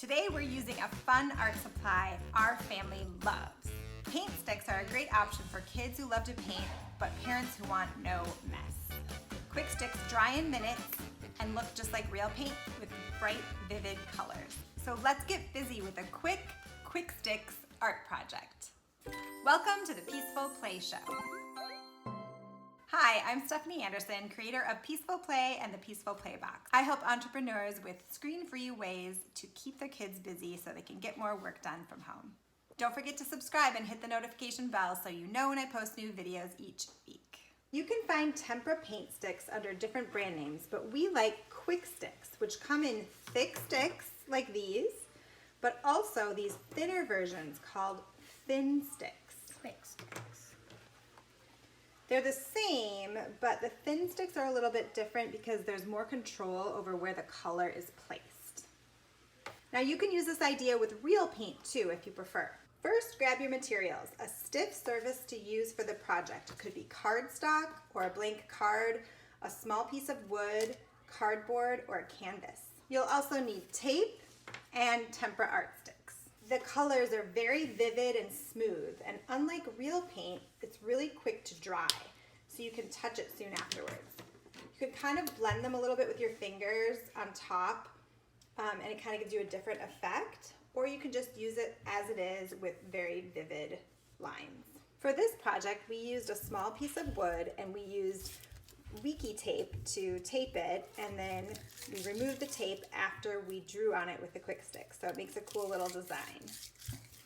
Today we're using a fun art supply our family loves. Paint sticks are a great option for kids who love to paint, but parents who want no mess. Kwik Stix dry in minutes and look just like real paint with bright, vivid colors. So let's get busy with a quick Kwik Stix art project. Welcome to the Peaceful Play Show. Hi, I'm Stephanie Anderson, creator of Peaceful Play and the Peaceful Play Box. I help entrepreneurs with screen-free ways to keep their kids busy so they can get more work done from home. Don't forget to subscribe and hit the notification bell so you know when I post new videos each week. You can find tempera paint sticks under different brand names, but we like Kwik Stix, which come in thick sticks like these, but also these thinner versions called thin sticks. Kwik Stix. They're the same, but the thin sticks are a little bit different because there's more control over where the color is placed. Now you can use this idea with real paint too if you prefer. First, grab your materials. A stiff surface to use for the project. It could be cardstock or a blank card, a small piece of wood, cardboard, or a canvas. You'll also need tape and tempera art sticks. The colors are very vivid and smooth, and unlike real paint, it's really quick to dry, so you can touch it soon afterwards. You can kind of blend them a little bit with your fingers on top, and it kind of gives you a different effect, or you can just use it as it is with very vivid lines. For this project, we used a small piece of wood, and we used leaky tape to tape it, and then we removed the tape after we drew on it with the Kwik Stix, so it makes a cool little design.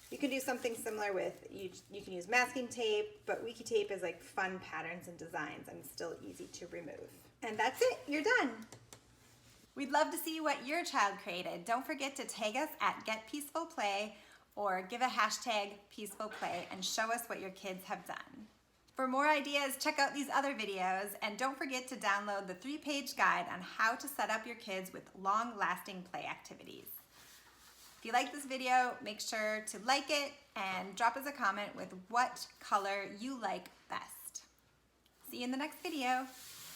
You can do something similar with, you can use masking tape, but leaky tape is like fun patterns and designs and still easy to remove. And that's it, you're done. We'd love to see what your child created. Don't forget to tag us at Get Peaceful Play or give a hashtag Peaceful Play and show us what your kids have done. For more ideas, check out these other videos, and don't forget to download the 3-page guide on how to set up your kids with long-lasting play activities. If you like this video, make sure to like it and drop us a comment with what color you like best. See you in the next video.